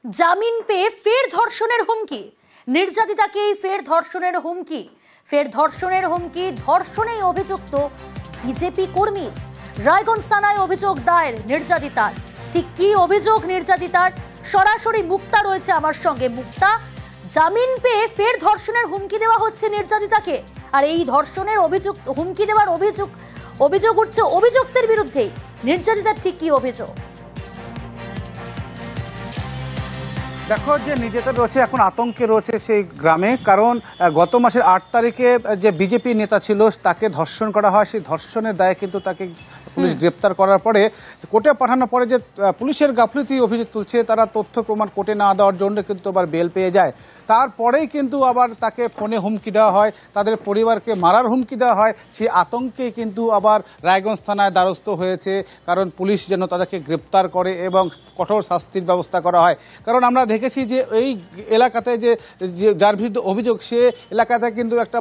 জামিন পেয়ে ফের ধর্ষণের হুমকি, নির্যাতিতাকেই ফের ধর্ষণের হুমকি, ধর্ষণেই অভিযুক্ত বিজেপি কর্মী। রায়গঞ্জ থানায় অভিযোগ দায়ের নির্যাতিতার। ঠিক কি অভিযোগ নির্যাতিতার? সরাসরি মুক্তা রয়েছে আমার সঙ্গে। মুক্তা, জামিন পেয়ে ফের ধর্ষণের হুমকি দেওয়া হচ্ছে নির্যাতিতাকে, আর এই ধর্ষণের হুমকি দেওয়ার অভিযোগ উঠছে অভিযুক্তের বিরুদ্ধে। নির্যাতিতার ঠিক কি অভিযোগ? দেখো, যে নির্যাতিতা রয়েছে এখন আতঙ্কে রয়েছে সেই গ্রামে, কারণ গত মাসের 8 তারিখে যে বিজেপি নেতা ছিল তাকে ধর্ষণ করা হয়। সেই ধর্ষণের দায়ে কিন্তু তাকে পুলিশ গ্রেপ্তার করার পরে কোর্টে পাঠানোর পরে যে পুলিশের গাফিলতি অভিযোগ তুলছে, তারা তথ্য প্রমাণ কোর্টে না দেওয়ার জন্য কিন্তু আবার বেল পেয়ে যায়। তারপরেই কিন্তু আবার তাকে ফোনে হুমকি দেওয়া হয়, তাদের পরিবারকে মারার হুমকি দেওয়া হয়। সেই আতঙ্কে কিন্তু আবার রায়গঞ্জ থানায় দ্বারস্থ হয়েছে, কারণ পুলিশ যেন তাদেরকে গ্রেপ্তার করে এবং কঠোর শাস্তির ব্যবস্থা করা হয়। কারণ আমরা দেখেছি যে এই এলাকাতে যে যার বিরুদ্ধে অভিযোগ, সে এলাকাতে কিন্তু একটা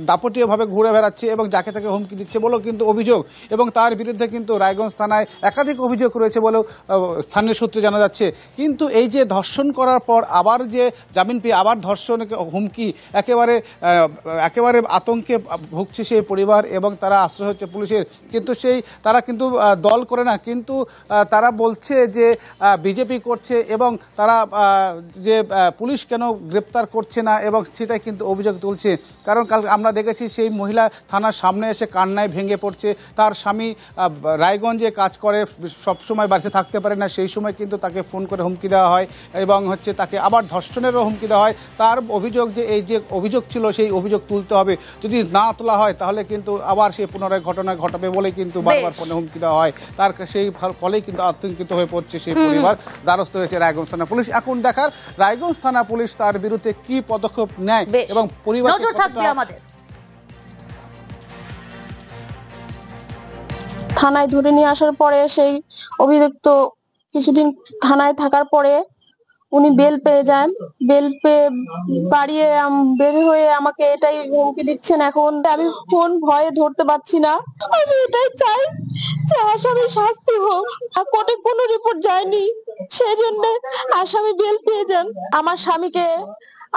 দাপটীয়ভাবে ঘুরে বেড়াচ্ছে এবং যাকে তাকে হুমকি দিচ্ছে বলেও কিন্তু অভিযোগ, এবং তার বিরুদ্ধে কিন্তু রায়গঞ্জ থানায় একাধিক অভিযোগ রয়েছে বলেও স্থানীয় সূত্রে জানা যাচ্ছে। কিন্তু এই যে ধর্ষণ করার পর আবার যে জামিন পেয়ে আবার ধর্ষণের হুমকি, একেবারে আতঙ্কে ভুগছে সেই পরিবার এবং তারা আশ্রয় হচ্ছে পুলিশের। কিন্তু তারা কিন্তু দল করে না, কিন্তু তারা বলছে যে বিজেপি করছে এবং তারা যে পুলিশ কেন গ্রেপ্তার করছে না, এবং সেটাই কিন্তু অভিযোগ তুলছে। কারণ কাল আমরা দেখেছি সেই মহিলা থানার সামনে এসে কান্নায় ভেঙে পড়ছে। তার স্বামী রায়গঞ্জে কাজ করে, সবসময় বাড়িতে থাকতে পারে না, সেই সময় কিন্তু তাকে ফোন করে হুমকি দেওয়া হয় এবং তাকে আবার ধর্ষণেরও হুমকি দেওয়া হয়। তার অভিযোগ যে এই যে অভিযোগ ছিল সেই অভিযোগ তুলতে হবে, যদি না তোলা হয় তাহলে কিন্তু আবার সেই পুনরায় ঘটনা ঘটাবে বলে কিন্তু বারবার ফোনে হুমকি দেওয়া হয়। তার সেই ফলেই কিন্তু আতঙ্কিত হয়ে পড়ছে সেই পরিবার, দ্বারস্থ হয়েছে রায়গঞ্জ থানা পুলিশ। এখন দেখার রায়গঞ্জ থানা পুলিশ তার বিরুদ্ধে কি পদক্ষেপ নেয় এবং পরিবার থানায় ধরে নিয়ে আসার পরে সেই অভিযুক্ত কিছুদিন থানায় থাকার পরে উনি বেল পেয়ে যান। বেল পেয়ে বাড়িয়ে বের হয়ে আমাকে এটাই হুমকি দিচ্ছেন। এখন আমি ফোন ভয়ে ধরতে পারছি না। আমি এটাই চাই যে আসামি শাস্তি হোক। কোর্টে কোনো রিপোর্ট যায়নি, সেই জন্য আসামি বেল পেয়ে যান। আমার স্বামীকে,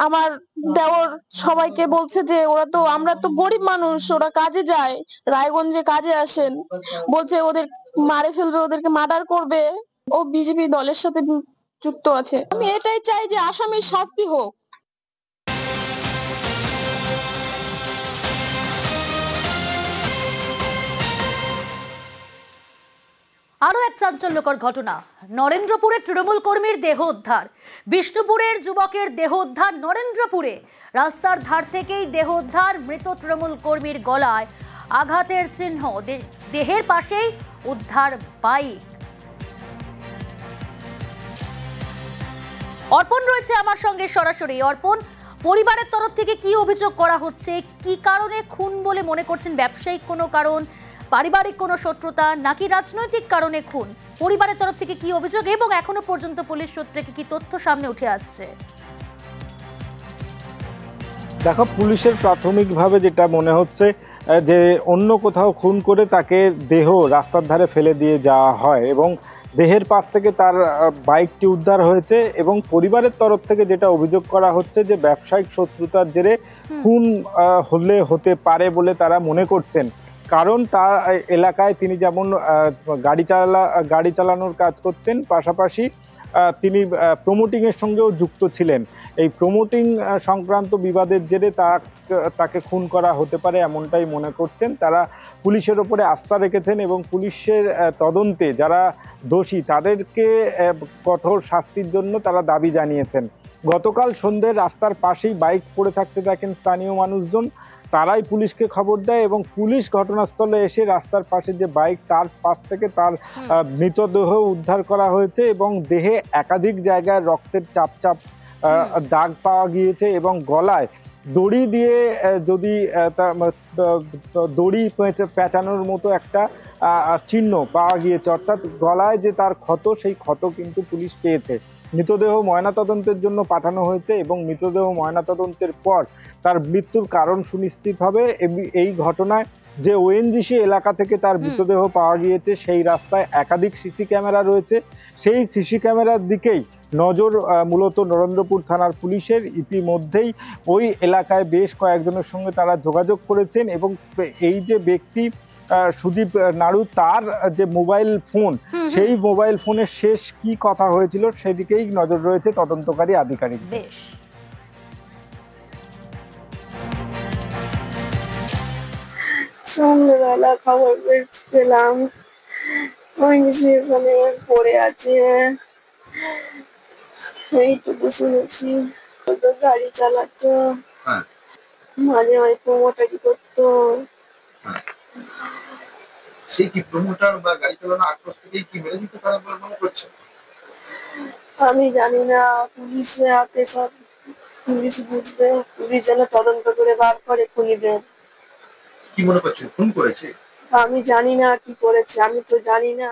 আমার দেওর সবাইকে বলছে যে আমরা তো গরিব মানুষ, ওরা কাজে যায়, রায়গঞ্জে কাজে আসেন, বলছে ওদের মারে ফেলবে, ওদেরকে মার্ডার করবে। ও বিজেপি দলের সাথে যুক্ত আছে। আমি এটাই চাই যে আসামির শাস্তি হোক। আরো এক চাঞ্চল্যকর ঘটনা, নরেন্দ্রপুরে তৃণমূল কর্মীর দেহ উদ্ধার। বিষ্ণুপুরের যুবকের দেহ উদ্ধার নরেন্দ্রপুরে। রাস্তার ধার থেকেই দেহ উদ্ধার, মৃত তৃণমূল কর্মীর গলায় আঘাতের চিহ্ন, দেহের পাশেই উদ্ধার বাইক। অর্পণ রয়েছে আমার সঙ্গে সরাসরি। অর্পণ, পরিবারের তরফ থেকে কি অভিযোগ করা হচ্ছে? কি কারণে খুন বলে মনে করছেন? ব্যবসায়িক কোনো কারণ, পারিবারিক কোনো শত্রুতা, নাকি রাজনৈতিক কারণে খুন? পরিবারের তরফ থেকে কি অভিযোগ এবং এখনো পর্যন্ত পুলিশ সূত্রে কি তথ্য সামনে উঠে আসছে? দেখো, পুলিশের প্রাথমিকভাবে যেটা মনে হচ্ছে যে অন্য কোথাও খুন করে তাকে দেহ রাস্তার ধারে ফেলে দিয়ে যাওয়া হয় এবং দেহের পাশ থেকে তার বাইকটি উদ্ধার হয়েছে। এবং পরিবারের তরফ থেকে যেটা অভিযোগ করা হচ্ছে যে ব্যবসায়িক শত্রুতার জেরে খুন হতে পারে বলে তারা মনে করছেন। কারণ তার এলাকায় তিনি যেমন গাড়ি চালানোর কাজ করতেন, পাশাপাশি তিনি প্রমোটিং এর সঙ্গেও যুক্ত ছিলেন। এই প্রমোটিং সংক্রান্ত বিবাদের জেরে তাকে খুন করা হতে পারে এমনটাই মনে করছেন তারা। পুলিশের ওপরে আস্থা রেখেছেন এবং পুলিশের তদন্তে যারা দোষী তাদেরকে কঠোর শাস্তির জন্য তারা দাবি জানিয়েছেন। গতকাল সন্ধ্যায় রাস্তার পাশেই বাইক পড়ে থাকতে দেখেন স্থানীয় মানুষজন, তারাই পুলিশকে খবর দেয় এবং পুলিশ ঘটনাস্থলে এসে রাস্তার পাশে যে বাইক, তার পাশ থেকে তার মৃতদেহ উদ্ধার করা হয়েছে এবং দেহে একাধিক জায়গায় রক্তের চাপ দাগ পাওয়া গিয়েছে এবং গলায় দড়ি দিয়ে দড়ি পেঁচানোর মতো একটা চিহ্ন পাওয়া গিয়েছে। অর্থাৎ গলায় যে তার ক্ষত, সেই ক্ষত কিন্তু পুলিশ পেয়েছে। মৃতদেহ ময়নাতদন্তের জন্য পাঠানো হয়েছে এবং মৃতদেহ ময়নাতদন্তের পর তার মৃত্যুর কারণ সুনিশ্চিত হবে। এই ঘটনায় যে ওএনজিসি এলাকা থেকে তার মৃতদেহ পাওয়া গিয়েছে সেই রাস্তায় একাধিক সিসি ক্যামেরা রয়েছে, সেই সিসি ক্যামেরার দিকেই নজর মূলত নরেন্দ্রপুর থানার পুলিশের। ইতিমধ্যেই ওই এলাকায় বেশ কয়েকজনের সঙ্গে তারা যোগাযোগ করেছেন এবং এই যে ব্যক্তি সুদীপ নাড়ু, তার যে মোবাইল ফোন, সেই মোবাইল ফোনের শেষ কি কথা হয়েছিল সেদিকেই নজর রয়েছে তদন্তকারী আধিকারিক। বেশ। সন্ধ্যেবেলা খবর পেলাম ওই সেখানে পড়ে আছে, এইটুকু শুনেছি। ও তো গাড়ি চালাতো, মাঝে মাঝে প্রমোটারি করতো। সেই কি প্রমোটার বা গাড়ি চালানো আক্রোশ থেকেই কি মেরে দিতে পারে বলে মনে করছে? আমি জানি না, পুলিশের হাতে সব, পুলিশ বুঝবে, পুলিশ যেন তদন্ত করে বার করে খুনিদের। কি মনে করছেন, খুন করেছে? আমি জানি না কি করেছে, আমি তো জানি না।